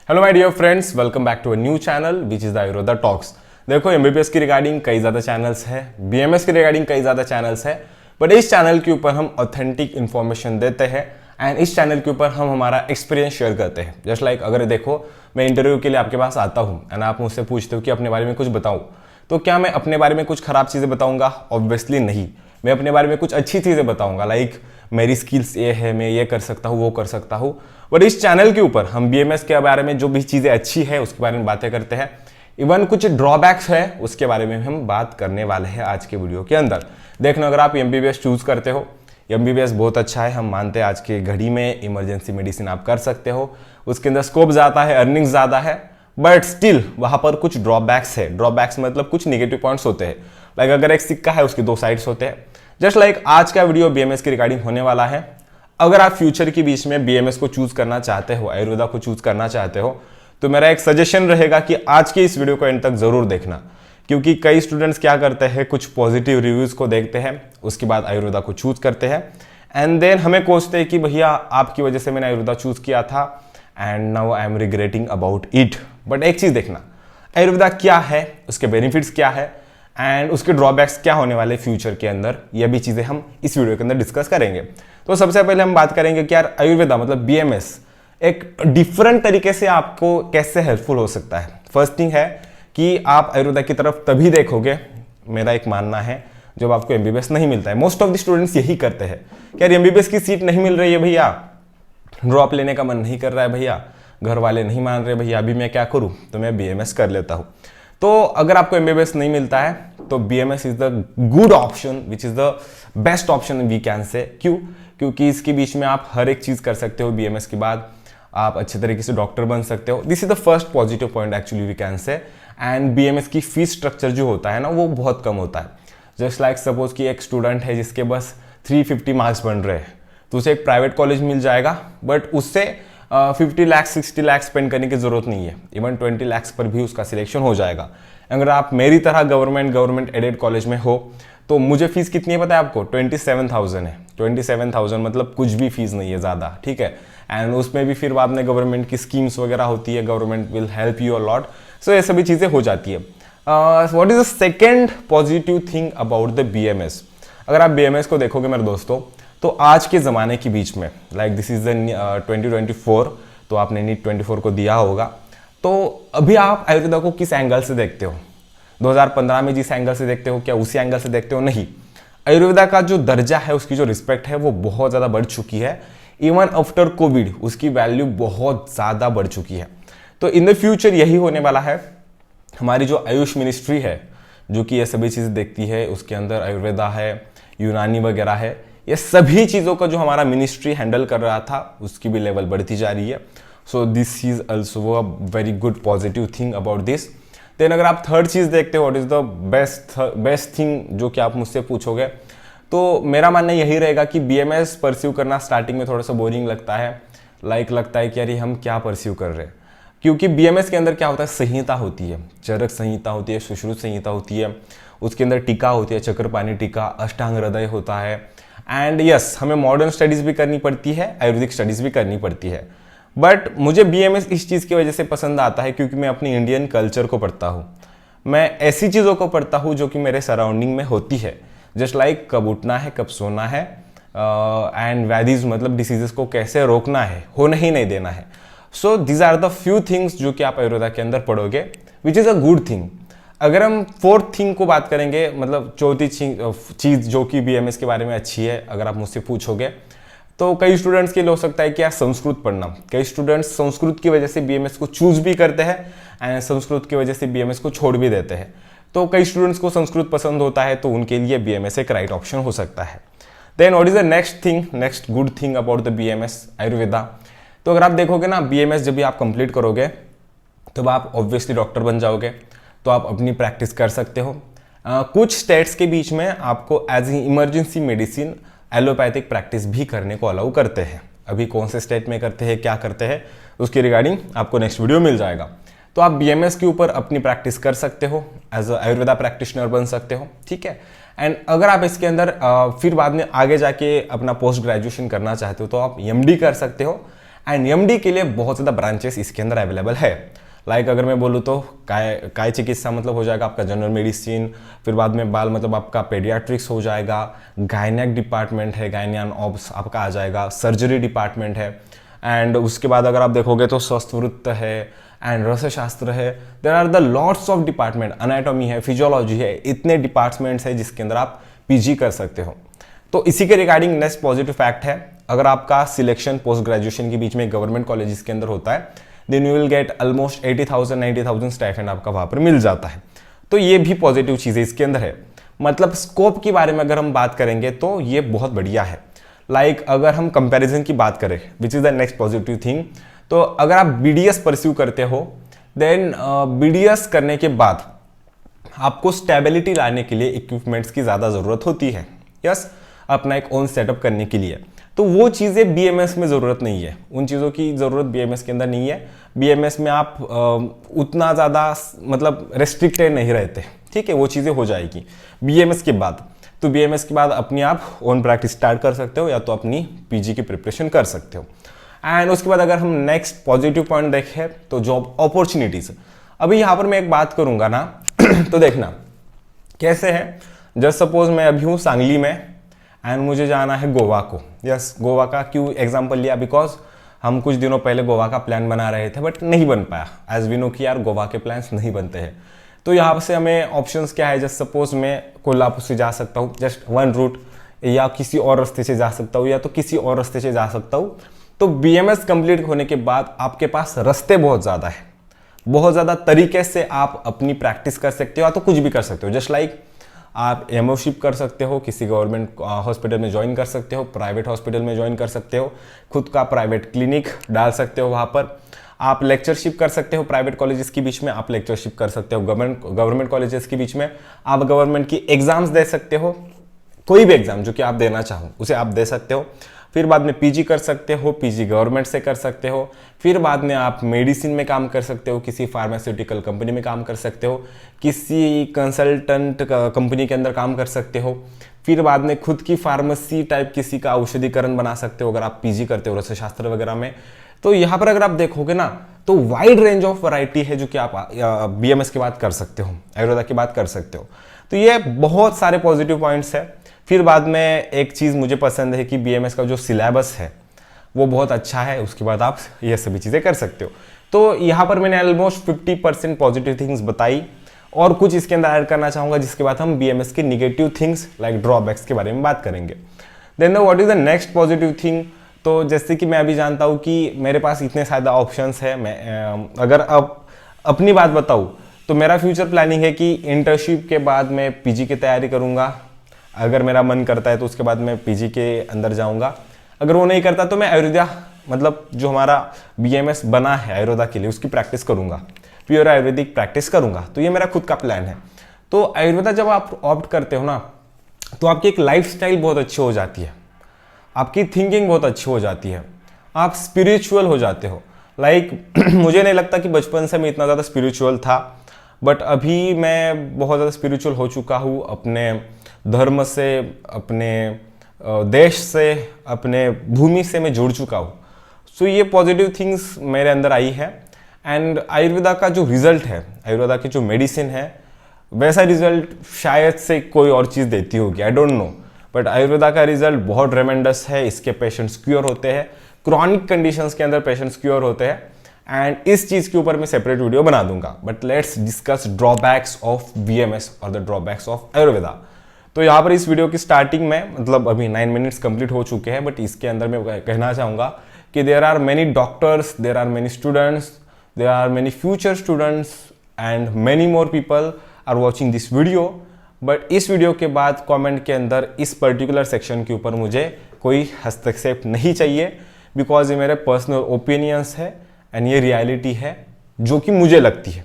Hello my dear friends, welcome back to a new channel which is the Ayurveda talks. देखो MBBS की regarding कई ज़्यादा channels है, BMS की रिगार्डिंग कई ज़्यादा चैनल्स है, बट इस चैनल के ऊपर हम ऑथेंटिक इन्फॉर्मेशन देते हैं एंड इस चैनल के ऊपर हम हमारा एक्सपीरियंस शेयर करते हैं। जस्ट लाइक अगर देखो मैं इंटरव्यू के लिए आपके पास आता हूँ एंड आप मुझसे पूछते हो कि अपने बारे में कुछ बताऊँ, तो क्या मैं अपने बारे में कुछ खराब चीज़ें बताऊँगा? ऑब्वियसली नहीं। मैं अपने बारे में कुछ अच्छी चीज़ें बताऊँगा, लाइक मेरी स्किल्स ये है, मैं ये कर सकता हूँ, वो कर सकता हूँ। बट इस चैनल के ऊपर हम बीएमएस के बारे में जो भी चीज़ें अच्छी है उसके बारे में बातें करते हैं। इवन कुछ ड्रॉबैक्स है उसके बारे में हम बात करने वाले हैं आज के वीडियो के अंदर। देखना, अगर आप एमबीबीएस चूज करते हो, एमबीबीएस बहुत अच्छा है, हम मानते हैं आज की घड़ी में इमरजेंसी मेडिसिन आप कर सकते हो, उसके अंदर स्कोप ज़्यादा है, अर्निंग ज़्यादा है, बट स्टिल वहाँ पर कुछ ड्रॉबैक्स है। ड्रॉबैक्स मतलब कुछ निगेटिव पॉइंट्स होते हैं। लाइक अगर एक सिक्का है उसके दो साइड्स होते हैं। जस्ट लाइक आज का वीडियो बीएमएस की रिगार्डिंग होने वाला है। अगर आप फ्यूचर के बीच में बीएमएस को चूज करना चाहते हो, आयुर्वेदा को चूज करना चाहते हो, तो मेरा एक सजेशन रहेगा कि आज के इस वीडियो को एंड तक जरूर देखना, क्योंकि कई स्टूडेंट्स क्या करते हैं, कुछ पॉजिटिव रिव्यूज को देखते हैं, उसके बाद आयुर्वेदा को चूज करते हैं एंड देन हमें कोसते हैं कि भैया आपकी वजह से मैंने आयुर्वेदा चूज किया था and now I am regretting about it. But एक चीज देखना, आयुर्वेदा क्या है, उसके बेनिफिट्स क्या है एंड उसके ड्रॉबैक्स क्या होने वाले फ्यूचर के अंदर, ये भी चीजें हम इस वीडियो के अंदर डिस्कस करेंगे। तो सबसे पहले हम बात करेंगे कि यार आयुर्वेदा मतलब बीएमएस एक डिफरेंट तरीके से आपको कैसे हेल्पफुल हो सकता है। फर्स्ट थिंग है कि आप आयुर्वेदा की तरफ तभी देखोगे, मेरा एक मानना है, जब आपको एमबीबीएस नहीं मिलता है। मोस्ट ऑफ द स्टूडेंट्स यही करते हैं कि यार एमबीबीएस की सीट नहीं मिल रही है भैया, ड्रॉप लेने का मन नहीं कर रहा है भैया, घर वाले नहीं मान रहे भैया, अभी मैं क्या करूं, तो मैं बीएमएस कर लेता हूं। तो अगर आपको एमबीबीएस नहीं मिलता है तो BMS is the good option, which is the best option we can say. क्यों? क्योंकि इसके बीच में आप हर एक चीज कर सकते हो। बीएमएस के बाद आप अच्छे तरीके से डॉक्टर बन सकते हो। This is the first positive point actually we can say. And BMS की फीस स्ट्रक्चर जो होता है ना, वो बहुत कम होता है। जस्ट लाइक सपोज कि एक स्टूडेंट है जिसके बस 350 मार्क्स बन रहे हैं, तो उसे एक प्राइवेट कॉलेज मिल जाएगा, बट उससे 50 लाख 60 लाख स्पेंड करने की जरूरत नहीं है। इवन 20 लाख पर भी उसका सिलेक्शन हो जाएगा। अगर आप मेरी तरह गवर्नमेंट एडेड कॉलेज में हो, तो मुझे फीस कितनी है पता है आपको? 27,000 है। 27,000 मतलब कुछ भी फीस नहीं है ज़्यादा, ठीक है। एंड उसमें भी फिर बाद में गवर्नमेंट की स्कीम्स वगैरह होती है, government will help you a lot. So ये सभी चीज़ें हो जाती है। What is the second positive thing about the BMS? अगर आप बीएमएस को देखोगे मेरे दोस्तों, तो आज के ज़माने के बीच में, लाइक दिस इज द 2024, तो आपने नीट 24 को दिया होगा, तो अभी आप आयुर्वेदा को किस एंगल से देखते हो? 2015 में जिस एंगल से देखते हो, क्या उसी एंगल से देखते हो? नहीं। आयुर्वेदा का जो दर्जा है, उसकी जो रिस्पेक्ट है, वो बहुत ज़्यादा बढ़ चुकी है। इवन आफ्टर कोविड उसकी वैल्यू बहुत ज़्यादा बढ़ चुकी है। तो इन द फ्यूचर यही होने वाला है। हमारी जो आयुष मिनिस्ट्री है, जो कि ये सभी चीज़ें देखती है, उसके अंदर आयुर्वेदा है, यूनानी वगैरह है, ये सभी चीज़ों का जो हमारा मिनिस्ट्री हैंडल कर रहा था, उसकी भी लेवल बढ़ती जा रही है। So this is also a very good positive thing about this. Then अगर आप थर्ड चीज़ देखते हो, what is the best thing, जो कि आप मुझसे पूछोगे, तो मेरा मानना यही रहेगा कि बीएमएस परस्यू करना स्टार्टिंग में थोड़ा सा बोरिंग लगता है। लगता है कि यार हम क्या परस्यू कर रहे हैं, क्योंकि बीएमएस के अंदर क्या होता है, संहिता होती है, चरक संहिता होती है, सुश्रुत संहिता होती है, उसके अंदर टीका होती है, चक्रपाणी टीका, अष्टांग हृदय होता है। एंड यस, हमें मॉडर्न स्टडीज भी करनी पड़ती है, आयुर्वेदिक स्टडीज भी करनी पड़ती है। बट मुझे बीएमएस इस चीज़ की वजह से पसंद आता है क्योंकि मैं अपनी इंडियन कल्चर को पढ़ता हूँ। मैं ऐसी चीज़ों को पढ़ता हूँ जो कि मेरे सराउंडिंग में होती है। जस्ट लाइक कब उठना है, कब सोना है, एंड व्याधिज मतलब डिसीजेस को कैसे रोकना है, होने ही नहीं देना है। So these are the few things जो कि आप आयुर्वेदा के अंदर पढ़ोगे, which is a good thing. अगर हम फोर्थ थिंग को बात करेंगे, मतलब चौथी चीज़ जो कि बीएमएस के बारे में अच्छी है, अगर आप मुझसे पूछोगे, तो कई स्टूडेंट्स के लिए हो सकता है कि यार संस्कृत पढ़ना। कई स्टूडेंट्स संस्कृत की वजह से बीएमएस को चूज भी करते हैं एंड संस्कृत की वजह से बीएमएस को छोड़ भी देते हैं। तो कई स्टूडेंट्स को संस्कृत पसंद होता है, तो उनके लिए बीएमएस एक राइट ऑप्शन हो सकता है। Then what is the next good thing about the BMS Ayurveda? तो अगर आप देखोगे ना, बीएमएस जब भी आप कंप्लीट करोगे, तो आप ऑब्वियसली डॉक्टर बन जाओगे, तो आप अपनी प्रैक्टिस कर सकते हो। कुछ स्टेट्स के बीच में आपको as a emergency medicine allopathic practice भी करने को अलाउ करते हैं। अभी कौन से स्टेट में करते हैं, क्या करते हैं, उसकी रिगार्डिंग आपको नेक्स्ट वीडियो मिल जाएगा। तो आप बीएमएस के ऊपर अपनी प्रैक्टिस कर सकते हो, एज अ आयुर्वेदा प्रैक्टिशनर बन सकते हो, ठीक है। एंड अगर आप इसके अंदर फिर बाद में आगे जाके अपना पोस्ट ग्रेजुएशन करना चाहते हो, तो आप एमडी कर सकते हो एंड एमडी के लिए बहुत ज़्यादा ब्रांचेस इसके अंदर अवेलेबल है। लाइक अगर मैं बोलूँ तो काय चिकित्सा मतलब हो जाएगा आपका जनरल मेडिसिन, फिर बाद में बाल मतलब आपका पेडियाट्रिक्स हो जाएगा, गायनेक डिपार्टमेंट है, गायनियन ऑब्स आपका आ जाएगा, सर्जरी डिपार्टमेंट है, एंड उसके बाद अगर आप देखोगे तो स्वस्थवृत्त है एंड रसशास्त्र है। There are the lots of department, anatomy है, फिजियोलॉजी है, इतने डिपार्टमेंट्स है जिसके अंदर आप पीजी कर सकते हो। तो इसी के रिगार्डिंग नेक्स्ट पॉजिटिव फैक्ट है, अगर आपका सिलेक्शन पोस्ट ग्रेजुएशन के बीच में गवर्नमेंट कॉलेजेस के अंदर होता है, then you will get almost 80,000-90,000 stipend आपका वहां पर मिल जाता है। तो ये भी पॉजिटिव चीज़ें इसके अंदर है। मतलब स्कोप की बारे में अगर हम बात करेंगे तो ये बहुत बढ़िया है। लाइक अगर हम कंपैरिजन की बात करें, which is the next positive thing, तो अगर आप बीडीएस परस्यू करते हो, देन बीडीएस करने के बाद आपको स्टेबिलिटी लाने के लिए इक्विपमेंट्स की ज़्यादा ज़रूरत होती है। यस, अपना एक ओन सेटअप करने के लिए। तो वो चीज़ें बीएमएस में ज़रूरत नहीं है, उन चीज़ों की ज़रूरत बीएमएस के अंदर नहीं है। बीएमएस में आप उतना ज़्यादा मतलब रेस्ट्रिक्टेड नहीं रहते, ठीक है, वो चीज़ें हो जाएगी बीएमएस के बाद। तो बीएमएस के बाद अपनी आप ओन प्रैक्टिस स्टार्ट कर सकते हो या तो अपनी पीजी की प्रिपरेशन कर सकते हो। एंड उसके बाद अगर हम नेक्स्ट पॉजिटिव पॉइंट देखें तो जॉब अपॉर्चुनिटीज़। अभी यहाँ पर मैं एक बात करूँगा ना तो देखना कैसे है। जस्ट सपोज मैं अभी हूँ सांगली में एंड मुझे जाना है गोवा को। यस, गोवा का क्यों एग्जांपल लिया, बिकॉज हम कुछ दिनों पहले गोवा का प्लान बना रहे थे बट नहीं बन पाया। एज वी नो कि यार गोवा के प्लान्स नहीं बनते हैं। तो यहाँ से हमें ऑप्शंस क्या है, जस्ट सपोज मैं कोल्हापुर से जा सकता हूँ, जस्ट वन रूट, या किसी और रास्ते से जा सकता हूँ, या तो किसी और रास्ते से जा सकता हूँ। तो बीएमएस कंप्लीट होने के बाद आपके पास रास्ते बहुत ज़्यादा है, बहुत ज़्यादा तरीके से आप अपनी प्रैक्टिस कर सकते हो या तो कुछ भी कर सकते हो। जस्ट लाइक आप एमओशिप कर सकते हो, किसी गवर्नमेंट हॉस्पिटल में ज्वाइन कर सकते हो, प्राइवेट हॉस्पिटल में ज्वाइन कर सकते हो, खुद का प्राइवेट क्लिनिक डाल सकते हो, वहाँ पर आप लेक्चरशिप कर सकते हो। प्राइवेट कॉलेजेस के बीच में आप लेक्चरशिप कर सकते हो, गवर्नमेंट कॉलेजेस के बीच में आप गवर्नमेंट की एग्जाम्स दे सकते हो, कोई भी एग्जाम जो कि आप देना चाहो उसे आप दे सकते हो। फिर बाद में पीजी कर सकते हो, पीजी गवर्नमेंट से कर सकते हो। फिर बाद में आप मेडिसिन में काम कर सकते हो, किसी फार्मास्यूटिकल कंपनी में काम कर सकते हो, किसी कंसल्टेंट कंपनी के अंदर काम कर सकते हो। फिर बाद में खुद की फार्मेसी टाइप किसी का औषधिकरण बना सकते हो अगर आप पीजी करते हो रसशास्त्र वगैरह में। तो यहाँ पर अगर आप देखोगे ना तो वाइड रेंज ऑफ वैरायटी है जो कि आप बीएमएस की बात कर सकते हो, आयुर्वेदा की बात कर सकते हो। तो ये बहुत सारे पॉजिटिव पॉइंट्स है। फिर बाद में एक चीज़ मुझे पसंद है कि बीएमएस का जो सिलेबस है वो बहुत अच्छा है, उसके बाद आप ये सभी चीज़ें कर सकते हो। तो यहाँ पर मैंने ऑलमोस्ट 50% पॉजिटिव थिंग्स बताई और कुछ इसके अंदर ऐड करना चाहूँगा, जिसके बाद हम बीएमएस के निगेटिव थिंग्स लाइक ड्रॉबैक्स के बारे में बात करेंगे। Then what is the next positive thing. तो जैसे कि मैं अभी जानता हूँ कि मेरे पास इतने ज़्यादा ऑप्शंस है। मैं अगर अब अपनी बात बताऊँ तो मेरा फ्यूचर प्लानिंग है कि इंटर्नशिप के बाद मैं पीजी की तैयारी करूँगा। अगर मेरा मन करता है तो उसके बाद मैं पीजी के अंदर जाऊँगा। अगर वो नहीं करता तो मैं आयुर्वेदा मतलब जो हमारा बीएमएस बना है आयुर्वेदा के लिए उसकी प्रैक्टिस करूँगा, प्योर आयुर्वेदिक प्रैक्टिस करूँगा। तो ये मेरा खुद का प्लान है। तो आयुर्वेदा जब आप ऑप्ट करते हो ना तो आपकी एक लाइफस्टाइल बहुत अच्छी हो जाती है, आपकी थिंकिंग बहुत अच्छी हो जाती है, आप स्पिरिचुअल हो जाते हो। लाइक मुझे नहीं लगता कि बचपन से मैं इतना ज़्यादा स्पिरिचुअल था, बट अभी मैं बहुत ज़्यादा स्पिरिचुअल हो चुका हूँ। अपने धर्म से, अपने देश से, अपने भूमि से मैं जुड़ चुका हूँ। सो ये पॉजिटिव थिंग्स मेरे अंदर आई है। एंड आयुर्वेदा का जो रिजल्ट है, आयुर्वेदा की जो मेडिसिन है, वैसा रिजल्ट शायद से कोई और चीज़ देती होगी, I don't know, but Ayurveda का रिजल्ट बहुत ट्रेमेंडस है। इसके पेशेंट्स क्योर होते हैं, क्रॉनिक कंडीशंस के अंदर पेशेंट्स क्योर होते हैं। एंड इस चीज़ के ऊपर मैं सेपरेट वीडियो बना दूंगा। But let's discuss drawbacks of BMS और द ड्रॉबैक्स ऑफ आयुर्वेदा। तो यहाँ पर इस वीडियो की स्टार्टिंग में मतलब अभी 9 मिनट्स कंप्लीट हो चुके हैं, बट इसके अंदर मैं कहना चाहूँगा कि there are many doctors, there are many students, there are many future students and many more people are watching this video. But इस वीडियो के बाद कमेंट के अंदर इस पर्टिकुलर सेक्शन के ऊपर मुझे कोई हस्तक्षेप नहीं चाहिए, बिकॉज ये मेरे पर्सनल ओपिनियंस है एंड ये रियलिटी है जो कि मुझे लगती है।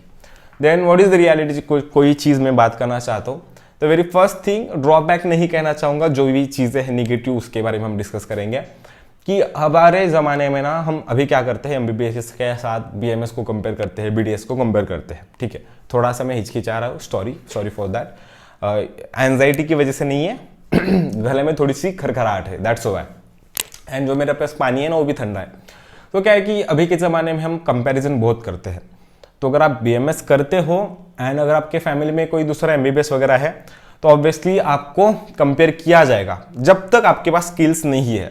Then what is the reality, कोई चीज़ मैं बात करना चाहता हूँ तो वेरी फर्स्ट थिंग, ड्रॉबैक नहीं कहना चाहूँगा, जो भी चीज़ें हैं निगेटिव उसके बारे में हम डिस्कस करेंगे। कि हमारे ज़माने में ना हम अभी क्या करते हैं, एमबीबीएस के साथ बीएमएस को कंपेयर करते हैं, बीडीएस को कंपेयर करते हैं। ठीक है, थोड़ा सा मैं हिचकिचा रहा हूँ, सॉरी फॉर दैट। एंजाइटी की वजह से नहीं है, गले में थोड़ी सी खरखराहट है, दैट्स व्हाई। एंड जो मेरे पास पानी है ना वो भी ठंडा है। तो क्या है कि अभी के ज़माने में हम कंपैरिजन बहुत करते हैं। तो अगर आप BMS करते हो एंड अगर आपके फैमिली में कोई दूसरा MBBS वगैरह है तो ऑब्वियसली आपको कंपेयर किया जाएगा जब तक आपके पास स्किल्स नहीं है।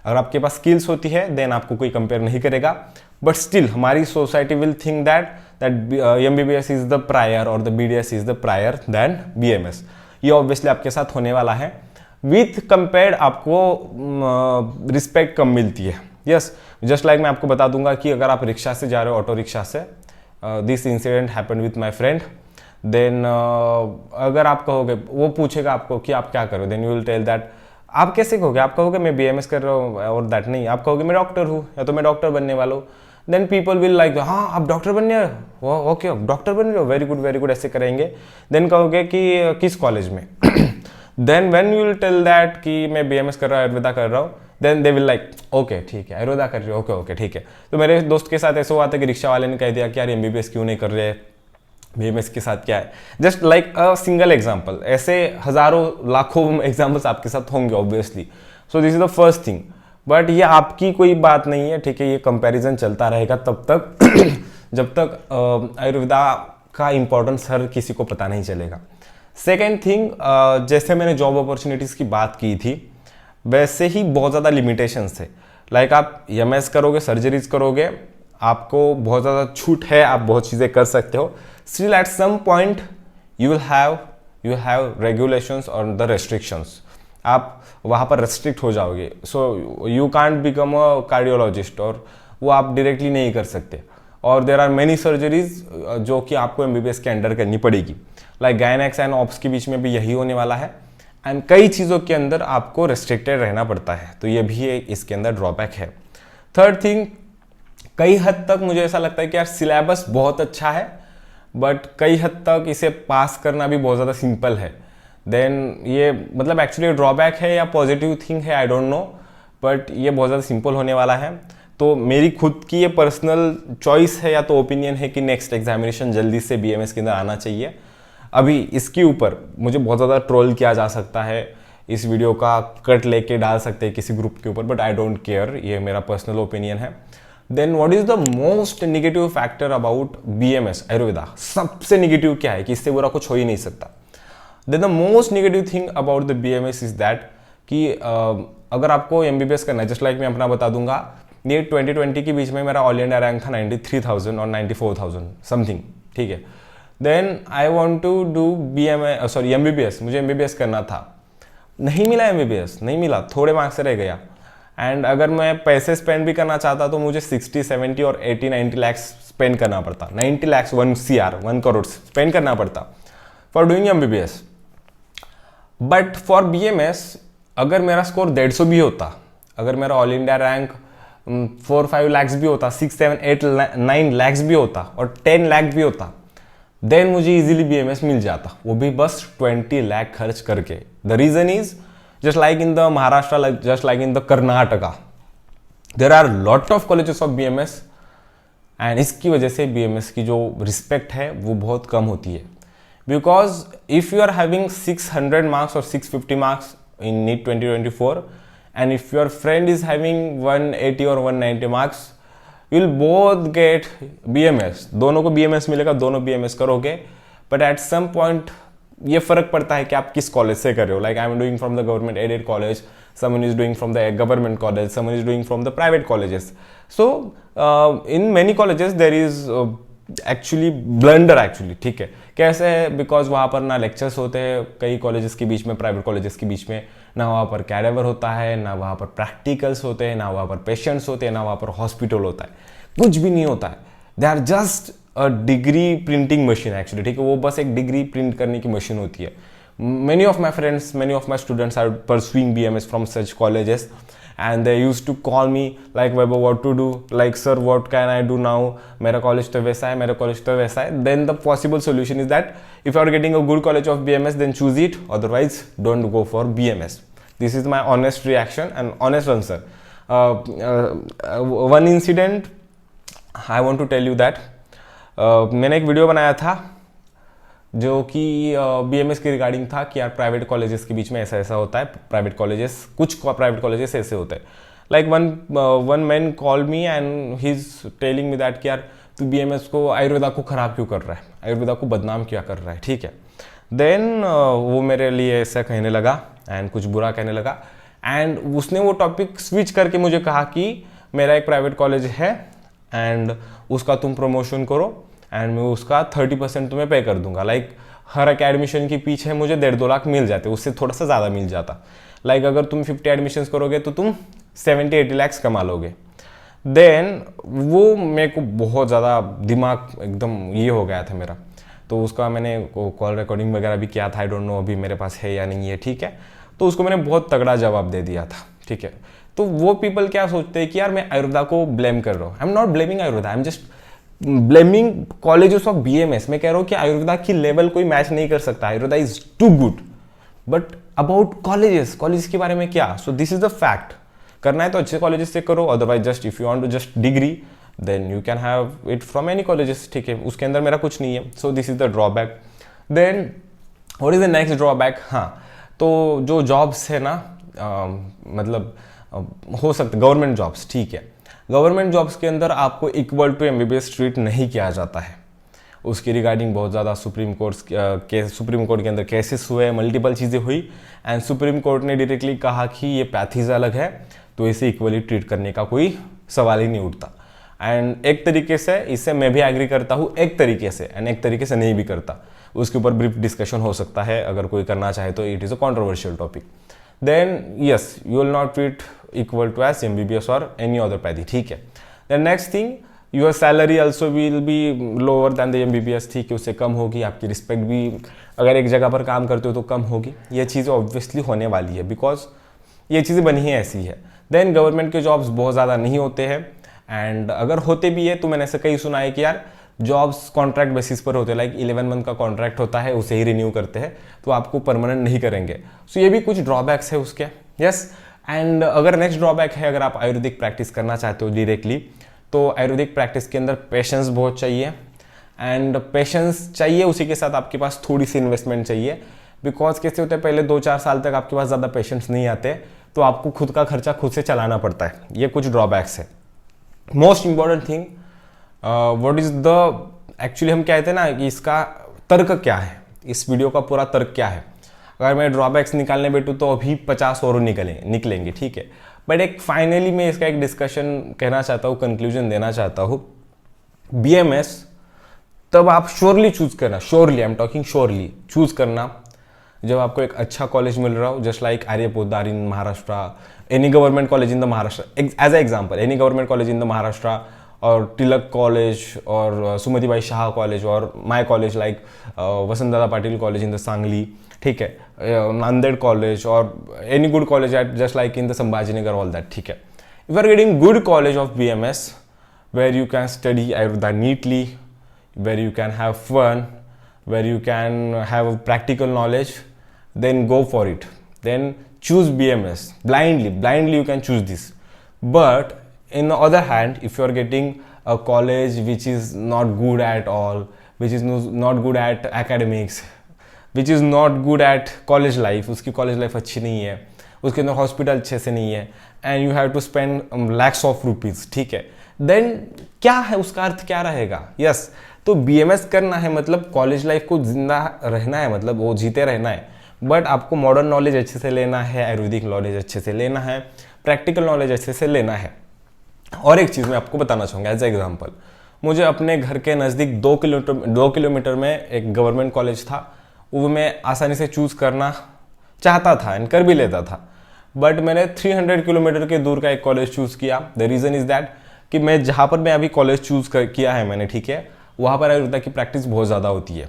अगर आपके पास स्किल्स होती है देन आपको कोई कंपेयर नहीं करेगा, बट स्टिल हमारी society will think that MBBS is the prior और the BDS is the prior then BMS। ये ऑब्वियसली आपके साथ होने वाला है। विथ कंपेयर्ड आपको रिस्पेक्ट कम मिलती है। यस, जस्ट लाइक मैं आपको बता दूंगा कि अगर आप रिक्शा से जा रहे हो, ऑटो रिक्शा से, this incident happened with my friend, then अगर आप कहोगे, वो पूछेगा आपको कि आप क्या करो, then you will tell that, आप कैसे कहोगे, आप कहोगे मैं BMS कर रहा हूँ और दैट नहीं, आप कहोगे मैं डॉक्टर हूँ या तो मैं डॉक्टर बनने वाला हूँ। देन पीपल विल लाइक, हाँ आप डॉक्टर बनने हो, ओके डॉक्टर बन रहे हो, वेरी गुड ऐसे करेंगे। देन कहोगे कि किस कॉलेज में then when you will tell that कि मैं BMS कर रहा हूँ, आयुर्वेदा कर रहा हूँ, then they will like okay ठीक है आयुर्वेदा कर रहे हो, ओके ठीक है। तो मेरे दोस्त के साथ ऐसा हुआ था कि रिक्शा वाले ने कह दिया कि यार MBBS क्यों नहीं कर रहे, BMS के साथ क्या है। Just like a single example, ऐसे हजारों लाखों एग्जाम्पल्स आपके साथ होंगे obviously. So this is the first thing, but ये आपकी कोई बात नहीं है, ठीक है, ये कंपैरिजन चलता रहेगा तब तक जब तक आयुर्वेदा का इंपॉर्टेंस हर किसी को पता नहीं चलेगा। सेकेंड थिंग, जैसे मैंने जॉब अपॉर्चुनिटीज़ की बात की थी वैसे ही बहुत ज़्यादा लिमिटेशंस थे। लाइक आप MS करोगे, सर्जरीज करोगे, आपको बहुत ज़्यादा छूट है, आप बहुत चीज़ें कर सकते हो। Still at some point you will have regulations और द रेस्ट्रिक्शंस, आप वहाँ पर रेस्ट्रिक्ट हो जाओगे। So you can't become a cardiologist, और वो आप डायरेक्टली नहीं कर सकते। और देर आर मेनी सर्जरीज जो कि आपको MBBS के अंडर करनी पड़ेगी, लाइक गायनेक्स एंड ऑप्स के बीच में भी यही होने वाला है। एंड कई चीज़ों के अंदर आपको रेस्ट्रिक्टेड रहना पड़ता है, तो ये भी एक इसके अंदर ड्रॉबैक है। थर्ड थिंग, कई हद तक मुझे ऐसा लगता है कि यार सिलेबस बहुत अच्छा है, बट कई हद तक इसे पास करना भी बहुत ज़्यादा सिंपल है। देन ये मतलब एक्चुअली ड्रॉबैक है या पॉजिटिव थिंग है, आई डोंट नो, बट ये बहुत ज़्यादा सिंपल होने वाला है। तो मेरी खुद की ये पर्सनल चॉइस है या तो ओपिनियन है कि नेक्स्ट एग्जामिनेशन जल्दी से BMS के अंदर आना चाहिए। अभी इसके ऊपर मुझे बहुत ज़्यादा ट्रोल किया जा सकता है, इस वीडियो का कट लेके डाल सकते हैं किसी ग्रुप के ऊपर, बट आई डोंट केयर, ये मेरा पर्सनल ओपिनियन है। Then what is the most negative factor about BMS Ayurveda? सबसे नेगेटिव क्या है कि इससे बुरा कुछ हो ही नहीं सकता। Then the most negative thing about the BMS is that कि अगर आपको MBBS करना है, जस्ट लाइक मैं अपना बता दूंगा, ये 2020 के बीच में मेरा ऑल इंडिया रैंक था 93,000 और 94,000 समथिंग, ठीक है। Then I want to do MBBS, मुझे MBBS करना था, नहीं मिला MBBS, नहीं मिला, थोड़े मार्क्स से रह गया। एंड अगर मैं पैसे स्पेंड भी करना चाहता तो मुझे 60, 70 और 80, 90 लाख स्पेंड करना पड़ता, 90 लाख 1 करोड़ स्पेंड करना पड़ता for doing MBBS। But for BMS अगर मेरा स्कोर 150 भी होता, अगर मेरा ऑल इंडिया रैंक 4-5 लाख भी होता, 6-7-8-9 लाख भी होता और 10 लाख भी होता, देन मुझे इजीली BMS मिल जाता, वो भी बस 20 लाख खर्च करके। The reason is just like in the Maharashtra, just like in the Karnataka, there are lot of colleges of BMS, and इसकी वजह से BMS की जो रिस्पेक्ट है वो बहुत कम होती है। Because if you are having 600 marks और 650 marks in NEET 2024 and if your friend is having 180 or 190 marks, you will both get BMS, दोनों को BMS मिलेगा, दोनों BMS करोगे। बट एट सम पॉइंट ये फर्क पड़ता है कि आप किस कॉलेज से कर रहे हो। Like I am doing from the government aided college, someone is doing from the government college, someone is doing from the private colleges. So in many colleges there is actually blunder actually, ठीक है। कैसे है? Because वहाँ पर ना lectures होते हैं कई कॉलेजेस के बीच में, प्राइवेट कॉलेजेस के बीच में, ना वहाँ पर कैडेवर होता है, ना वहाँ पर प्रैक्टिकल्स होते हैं, ना वहाँ पर पेशेंट्स होते हैं, ना वहाँ पर हॉस्पिटल होता है, कुछ भी नहीं होता है। They are just a degree printing machine actually, ठीक है, वो बस एक डिग्री प्रिंट करने की मशीन होती है। Many of my friends, many of my students are pursuing BMS from such colleges, and they used to call me like, Vaibhav, what to do? Like, sir, what can I do now? मेरा college तो वैसा है, मेरा college तो वैसा है। Then the possible solution is that if you are getting a good college of BMS, then choose it. Otherwise, don't go for BMS. This is my honest reaction and honest answer. One incident I want to tell you that मैंने एक video बनाया था जो कि BMS की regarding था कि यार प्राइवेट कॉलेजेस के बीच में ऐसा ऐसा होता है, प्राइवेट कॉलेजेस, कुछ प्राइवेट कॉलेजेस ऐसे होते हैं। Like one man call me and he is telling me that कि यार तू बीएमएस को आयुर्वेदा को खराब क्यों कर रहा है, आयुर्वेदा को बदनाम क्या कर रहा है, ठीक है। देन वो मेरे लिए ऐसा कहने लगा एंड कुछ बुरा कहने लगा एंड उसने वो टॉपिक स्विच करके मुझे कहा कि मेरा एक प्राइवेट कॉलेज है एंड उसका तुम प्रमोशन करो एंड मैं उसका 30% तुम्हें पे कर दूंगा। लाइक हर एक एडमिशन के पीछे मुझे 1.5-2 लाख मिल जाते, उससे थोड़ा सा ज़्यादा मिल जाता। लाइक अगर तुम 50 एडमिशन करोगे तो तुम 70-80 लाख कमा लोगे। देन वो मेरे को बहुत ज़्यादा दिमाग एकदम ये हो गया था मेरा, तो उसका मैंने कॉल रिकॉर्डिंग वगैरह भी किया था। आई डोंट नो अभी मेरे पास है या नहीं है, ठीक है। तो उसको मैंने बहुत तगड़ा जवाब दे दिया था, ठीक है। तो वो पीपल क्या सोचते हैं कि यार मैं आयुर्वेदा को ब्लेम कर रहा हूँ। I am not blaming Ayurveda, I am just blaming colleges of BMS. मैं कह रहा हूँ कि आयुर्वेदा की लेवल कोई मैच नहीं कर सकता, Ayurveda is too good. But about colleges के बारे में क्या, so this is the fact. करना है तो अच्छे कॉलेजेस से करो, otherwise just if you want to just degree then you can have it from any colleges, ठीक है। उसके अंदर मेरा कुछ नहीं है, so this is the drawback. Then what is the next drawback, हाँ तो जो जॉब्स है ना मतलब हो सकता है गवर्नमेंट जॉब्स, ठीक है। गवर्नमेंट जॉब्स के अंदर आपको इक्वल टू एमबीबीएस ट्रीट नहीं किया जाता है। उसकी रिगार्डिंग बहुत ज़्यादा सुप्रीम कोर्ट के अंदर केसेस हुए, मल्टीपल चीज़ें हुई एंड सुप्रीम कोर्ट ने डायरेक्टली कहा कि ये पैथीज अलग है तो इसे इक्वली ट्रीट करने का कोई सवाल ही नहीं उठता। एंड एक तरीके से इससे मैं भी एग्री करता हूँ, एक तरीके से एंड एक तरीके से नहीं भी करता। उसके ऊपर ब्रीफ डिस्कशन हो सकता है अगर कोई करना चाहे तो, it is a controversial topic. Then yes you will not treat equal to as MBBS और एनी अदर पैथी, ठीक है। Then next thing, your salary also will be lower than the MBBS, ठीक है, उससे कम होगी। आपकी रिस्पेक्ट भी अगर एक जगह पर काम करते हो तो कम होगी। ये चीज़ें ऑब्वियसली होने वाली है बिकॉज ये चीज़ें बनी ही ऐसी है। देन गवर्नमेंट के जॉब्स बहुत ज़्यादा नहीं होते हैं एंड अगर होते भी है तो मैंने ऐसे कई सुना है कि यार जॉब्स कॉन्ट्रैक्ट बेसिस पर होते हैं। लाइक 11 मंथ का कॉन्ट्रैक्ट होता है, उसे ही रिन्यू करते हैं, तो आपको परमानेंट नहीं करेंगे। सो ये भी कुछ ड्रॉबैक्स है उसके, यस। एंड अगर नेक्स्ट ड्रॉबैक है, अगर आप आयुर्वेदिक प्रैक्टिस करना चाहते हो डायरेक्टली, तो आयुर्वेदिक प्रैक्टिस के अंदर पेशेंस बहुत चाहिए एंड पेशेंस चाहिए, उसी के साथ आपके पास थोड़ी सी इन्वेस्टमेंट चाहिए। बिकॉज कैसे होते हैं, पहले 2-4 साल तक आपके पास ज़्यादा पेशेंस नहीं आते, तो आपको खुद का खर्चा खुद से चलाना पड़ता है। ये कुछ ड्रॉबैक्स है। Most important thing what is the actually हम कहते हैं ना कि इसका तर्क क्या है, इस वीडियो का पूरा तर्क क्या है। अगर मैं ड्रॉबैक्स निकालने बैठूँ तो अभी 50 और निकलेंगे, ठीक है। बट एक फाइनली मैं इसका एक डिस्कशन कहना चाहता हूँ, कंक्लूजन देना चाहता हूँ। बीएमएस तब आप श्योरली चूज करना, surely I am talking surely choose करना जब आपको एक अच्छा कॉलेज मिल रहा हो, just like Arya Poddar in Maharashtra, any government college in the Maharashtra, as a example any government college in the Maharashtra और तिलक कॉलेज और सुमतिबाई शाह कॉलेज और my college like Vasantdada Patil college in the Sangli, ठीक है, नांदेड़ कॉलेज और any good college at just like in the Sambhajinagar, all that, ठीक है। If you are getting good college of BMS where you can study Ayurveda neatly, where you can have fun, where you can have a practical knowledge, then go for it. Then choose BMS blindly you can choose this. But in the other hand, if you are getting a college which is not good at all, which is not good at academics, which is not good at college life, उसकी college life अच्छी नहीं है, उसके अंदर hospital अच्छे से नहीं है and you have to spend lakhs of rupees, ठीक है, देन क्या है उसका अर्थ क्या रहेगा। यस तो बीएमएस करना है मतलब कॉलेज लाइफ को जिंदा रहना है, मतलब वो जीते रहना है। बट आपको मॉडर्न नॉलेज अच्छे से लेना है, आयुर्वेदिक नॉलेज अच्छे से लेना है, प्रैक्टिकल नॉलेज अच्छे से लेना है। और एक चीज़ मैं आपको बताना चाहूँगा एज ए एग्जाम्पल, मुझे अपने घर के नज़दीक 2 किलोमीटर में एक गवर्नमेंट कॉलेज था, वो मैं आसानी से चूज़ करना चाहता था एंड कर भी लेता था। बट मैंने 300 किलोमीटर के दूर का एक कॉलेज चूज़ किया। द रीज़न इज़ दैट कि मैं जहाँ पर मैं अभी कॉलेज चूज़ किया है मैंने, ठीक है, वहाँ पर आयुर्वेदा की प्रैक्टिस बहुत ज़्यादा होती है।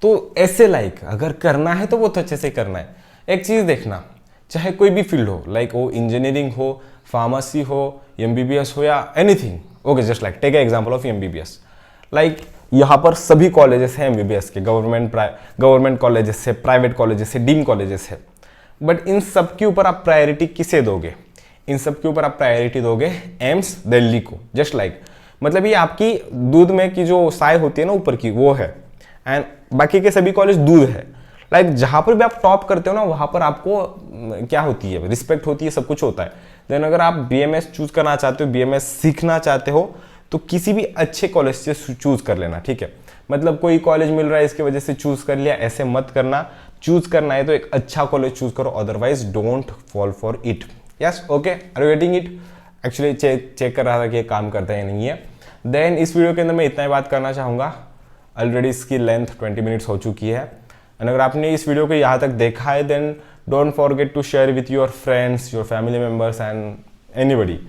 तो ऐसे लाइक अगर करना है तो बहुत अच्छे से करना है। एक चीज़ देखना, चाहे कोई भी फील्ड हो, लाइक वो इंजीनियरिंग हो, फार्मेसी हो, एमबीबीएस हो या anything, okay, just like take a example of MBBS. Like यहाँ पर सभी कॉलेजेस हैं एमबीबीएस के, गवर्नमेंट कॉलेजेस से, प्राइवेट कॉलेजेस से, डीम कॉलेजेस है। बट इन सब के ऊपर आप प्रायोरिटी किसे दोगे? इन सब के ऊपर आप प्रायोरिटी दोगे एम्स दिल्ली को। जस्ट लाइक मतलब ये आपकी दूध में की जो साय होती है ना ऊपर की, वो है, एंड बाकी के सभी कॉलेज दूध है। लाइक जहाँ पर भी आप टॉप करते हो ना, वहाँ पर आपको क्या होती है, रिस्पेक्ट होती है, सब कुछ होता है। देन अगर आप BMS चूज करना चाहते हो, BMS सीखना चाहते हो, तो किसी भी अच्छे कॉलेज से चूज कर लेना, ठीक है। मतलब कोई कॉलेज मिल रहा है इसकी वजह से चूज कर लिया, ऐसे मत करना। चूज करना है तो एक अच्छा कॉलेज चूज करो, otherwise don't fall for it. Yes, okay, are you getting it? Actually check कर रहा था कि ये काम करता है या नहीं है। देन इस वीडियो के अंदर मैं इतना ही बात करना चाहूँगा। ऑलरेडी इसकी लेंथ 20 मिनट्स हो चुकी है। एंड अगर आपने इस वीडियो को यहाँ तक देखा है, then don't forget to share with your friends, your family members and anybody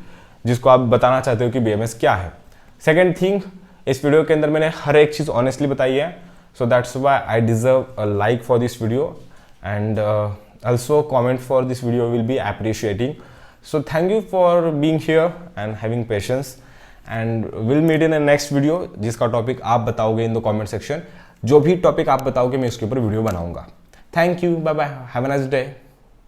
जिसको आप बताना चाहते हो कि BMS क्या है। सेकेंड थिंग, इस वीडियो के अंदर मैंने हर एक चीज़ ऑनेस्टली बताई है, so that's why I deserve a like for this video and also comment for this video will be appreciating. So thank you for being here and having patience and will meet in a next video जिसका topic आप बताओगे in the comment section. जो भी topic आप बताओगे मैं उसके ऊपर वीडियो बनाऊंगा। Thank you, bye bye, have a nice day.